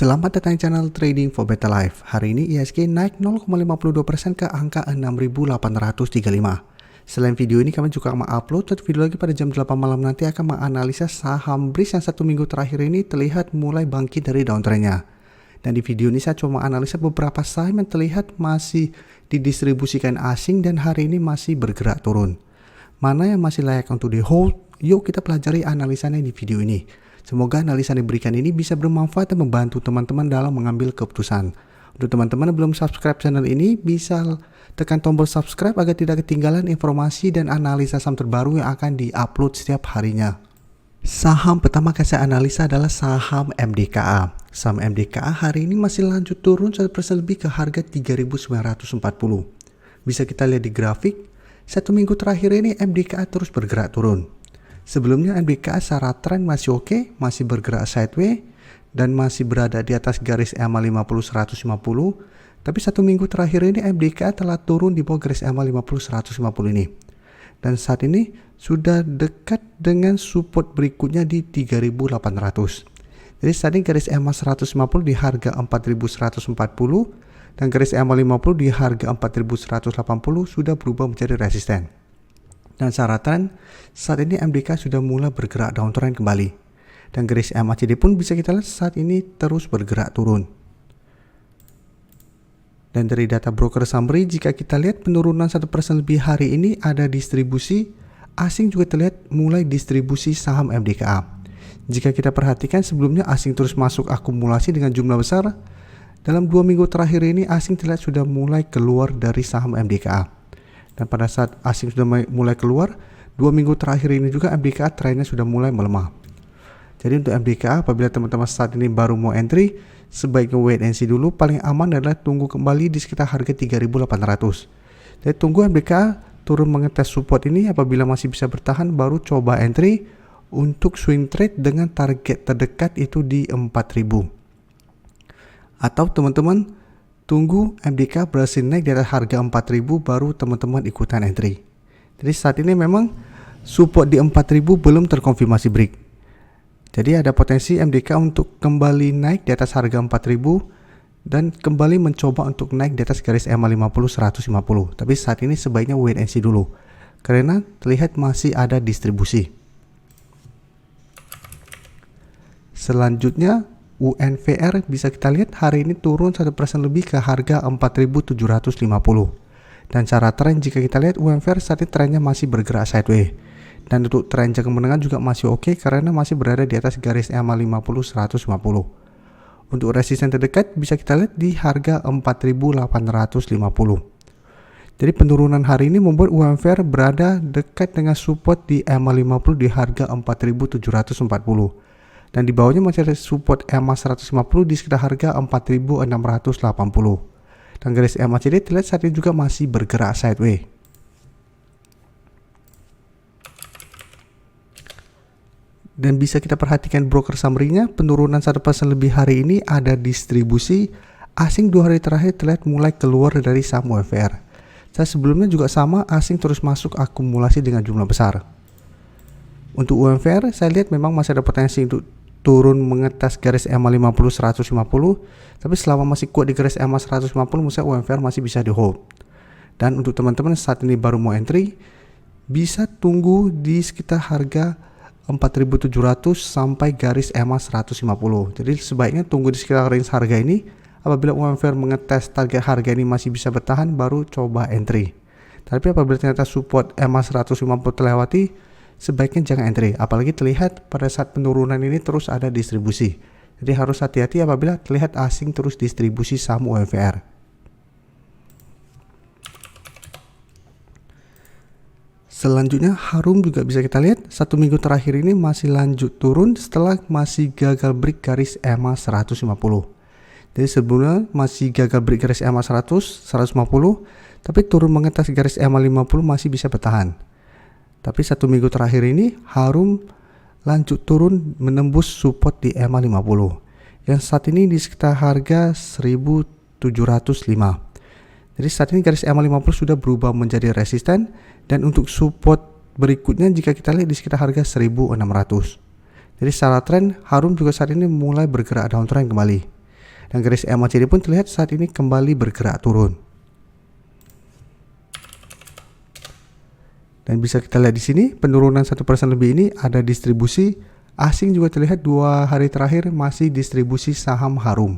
Selamat datang di channel Trading for Better Life. Hari ini IHSG naik 0,52% ke angka 6.835. Selain video ini, kami juga akan upload satu video lagi pada jam 8 malam nanti akan menganalisa saham BRIS yang satu minggu terakhir ini terlihat mulai bangkit dari downtrendnya. Dan di video ini saya coba analisa beberapa saham yang terlihat masih didistribusikan asing dan hari ini masih bergerak turun. Mana yang masih layak untuk di hold? Yuk kita pelajari analisanya di video ini. Semoga analisa yang diberikan ini bisa bermanfaat dan membantu teman-teman dalam mengambil keputusan. Untuk teman-teman yang belum subscribe channel ini, bisa tekan tombol subscribe agar tidak ketinggalan informasi dan analisa saham terbaru yang akan di-upload setiap harinya. Saham pertama yang saya analisa adalah saham MDKA. Saham MDKA hari ini masih lanjut turun 1% lebih ke harga 3.940. Bisa kita lihat di grafik, satu minggu terakhir ini MDKA terus bergerak turun. Sebelumnya MDKA secara tren masih oke, masih bergerak sideways dan masih berada di atas garis EMA 50 150. Tapi satu minggu terakhir ini MDKA telah turun di bawah garis EMA 50 150 ini. Dan saat ini sudah dekat dengan support berikutnya di 3.800. Jadi saat ini garis EMA 150 di harga 4.140 dan garis EMA 50 di harga 4.180 sudah berubah menjadi resisten. Dan secara tren, saat ini MDK sudah mulai bergerak downtrend kembali. Dan garis MACD pun bisa kita lihat saat ini terus bergerak turun. Dan dari data broker summary, jika kita lihat penurunan 1% lebih hari ini ada distribusi, asing juga terlihat mulai distribusi saham MDKA. Jika kita perhatikan sebelumnya asing terus masuk akumulasi dengan jumlah besar, dalam 2 minggu terakhir ini asing terlihat sudah mulai keluar dari saham MDKA. Dan pada saat asing sudah mulai keluar, 2 minggu terakhir ini juga MDKA trennya sudah mulai melemah. Jadi untuk MDKA apabila teman-teman saat ini baru mau entry, sebaiknya wait and see dulu. Paling aman adalah tunggu kembali di sekitar harga 3.800. Jadi tunggu MDKA turun mengetes support ini, apabila masih bisa bertahan baru coba entry untuk swing trade dengan target terdekat itu di 4.000. Atau teman-teman tunggu MDK berhasil naik di atas harga 4.000 baru teman-teman ikutan entry. Jadi saat ini memang support di 4.000 belum terkonfirmasi break. Jadi ada potensi MDK untuk kembali naik di atas harga 4.000 dan kembali mencoba untuk naik di atas garis EMA 50 150. Tapi saat ini sebaiknya wait and see dulu karena terlihat masih ada distribusi. Selanjutnya UNVR bisa kita lihat hari ini turun 1% lebih ke harga 4.750. Dan cara tren jika kita lihat UNVR saat ini trennya masih bergerak sideways. Dan untuk tren jangka menengah juga masih oke karena masih berada di atas garis EMA 50 150. Untuk resisten terdekat bisa kita lihat di harga 4.850. Jadi penurunan hari ini membuat UNVR berada dekat dengan support di EMA 50 di harga 4.740. Dan di bawahnya masih ada support EMA 150 di sekitar harga 4.680. Dan garis MACD terlihat saat ini juga masih bergerak sideways. Dan bisa kita perhatikan broker summary-nya, penurunan 1% lebih hari ini ada distribusi. Asing 2 hari terakhir terlihat mulai keluar dari saham UNVR. Sebelumnya juga sama, asing terus masuk akumulasi dengan jumlah besar. Untuk UNVR saya lihat memang masih ada potensi untuk turun mengetas garis EMA 50 150, tapi selama masih kuat di garis EMA 150 misalnya UNVR masih bisa di hold. Dan untuk teman-teman saat ini baru mau entry, bisa tunggu di sekitar harga 4.700 sampai garis EMA 150. Jadi sebaiknya tunggu di sekitar range harga ini. Apabila UNVR mengetes target harga ini masih bisa bertahan, baru coba entry. Tapi apabila ternyata support EMA 150 terlewati, sebaiknya jangan entry, apalagi terlihat pada saat penurunan ini terus ada distribusi. Jadi harus hati-hati apabila terlihat asing terus distribusi saham UNVR. Selanjutnya Harum juga bisa kita lihat satu minggu terakhir ini masih lanjut turun setelah masih gagal break garis EMA 150. Jadi sebelumnya masih gagal break garis EMA 100, 150, tapi turun mengetas garis EMA 50 masih bisa bertahan. Tapi satu minggu terakhir ini Harum lanjut turun menembus support di EMA 50 yang saat ini di sekitar harga 1.705. Jadi saat ini garis EMA 50 sudah berubah menjadi resisten dan untuk support berikutnya jika kita lihat di sekitar harga 1.600. Jadi secara tren Harum juga saat ini mulai bergerak downtrend kembali. Dan garis MACD pun terlihat saat ini kembali bergerak turun. Dan bisa kita lihat di sini penurunan 1% lebih ini ada distribusi asing, juga terlihat 2 hari terakhir masih distribusi saham Harum.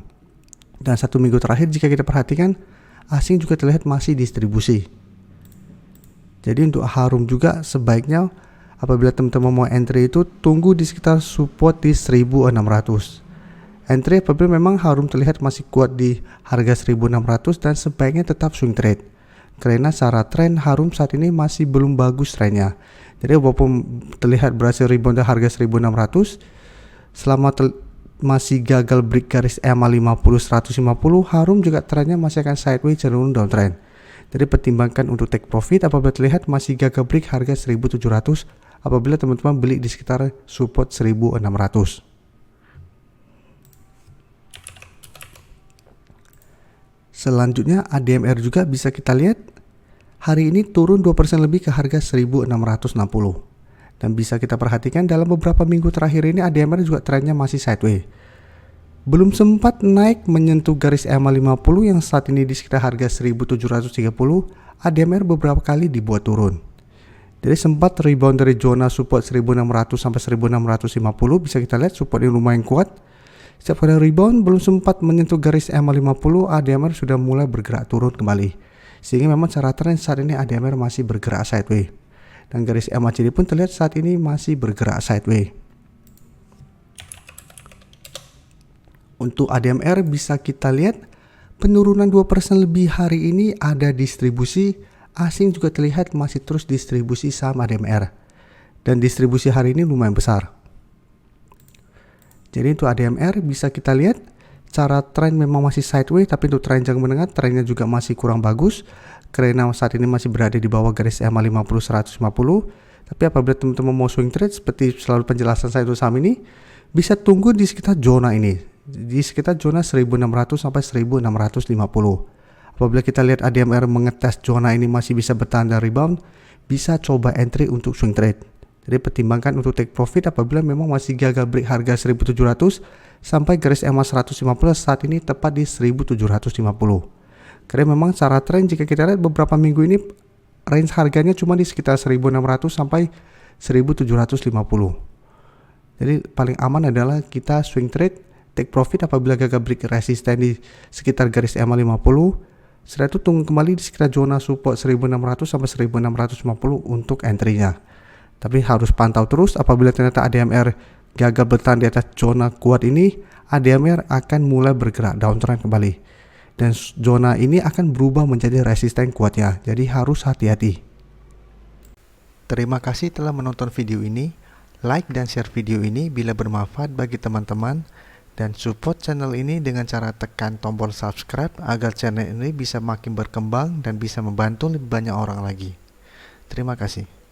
Dan 1 minggu terakhir jika kita perhatikan asing juga terlihat masih distribusi. Jadi untuk Harum juga sebaiknya apabila teman-teman mau entry itu tunggu di sekitar support di 1600. Entry apabila memang Harum terlihat masih kuat di harga 1600 dan sebaiknya tetap swing trade. Karena secara tren Harum saat ini masih belum bagus trennya. Jadi walaupun terlihat berhasil rebound di harga 1600, selama masih gagal break garis EMA 50 150, Harum juga trennya masih akan sideways cenderung downtrend. Jadi pertimbangkan untuk take profit apabila terlihat masih gagal break harga 1700 apabila teman-teman beli di sekitar support 1600. Selanjutnya ADMR juga bisa kita lihat hari ini turun 2% lebih ke harga 1660. Dan bisa kita perhatikan dalam beberapa minggu terakhir ini ADMR juga trennya masih sideways. Belum sempat naik menyentuh garis EMA 50 yang saat ini di sekitar harga 1730, ADMR beberapa kali dibuat turun. Jadi sempat rebound dari zona support 1600 sampai 1650, bisa kita lihat support ini lumayan kuat. Setiap kali rebound belum sempat menyentuh garis EMA 50, ADMR sudah mulai bergerak turun kembali. Sehingga memang secara tren saat ini ADMR masih bergerak sideways. Dan garis MACD pun terlihat saat ini masih bergerak sideways. Untuk ADMR bisa kita lihat penurunan 2% lebih hari ini ada distribusi, asing juga terlihat masih terus distribusi saham ADMR. Dan distribusi hari ini lumayan besar. Jadi untuk ADMR bisa kita lihat cara tren memang masih sideways, tapi untuk tren jangka menengah trennya juga masih kurang bagus karena saat ini masih berada di bawah garis EMA 50 150. Tapi apabila teman-teman mau swing trade seperti selalu penjelasan saya untuk saham ini, bisa tunggu di sekitar zona ini, di sekitar zona 1600 sampai 1650. Apabila kita lihat ADMR mengetes zona ini masih bisa bertahan dan rebound, bisa coba entry untuk swing trade. Jadi pertimbangkan untuk take profit apabila memang masih gagal break harga 1700 sampai garis EMA 150 saat ini tepat di 1750. Karena memang secara tren jika kita lihat beberapa minggu ini range harganya cuma di sekitar 1600 sampai 1750. Jadi paling aman adalah kita swing trade, take profit apabila gagal break resisten di sekitar garis EMA 50. Setelah itu tunggu kembali di sekitar zona support 1600 sampai 1650 untuk entry-nya. Tapi harus pantau terus apabila ternyata ADMR gagal bertahan di atas zona kuat ini, ADMR akan mulai bergerak downtrend kembali. Dan zona ini akan berubah menjadi resisten kuatnya, jadi harus hati-hati. Terima kasih telah menonton video ini. Like dan share video ini bila bermanfaat bagi teman-teman. Dan support channel ini dengan cara tekan tombol subscribe agar channel ini bisa makin berkembang dan bisa membantu lebih banyak orang lagi. Terima kasih.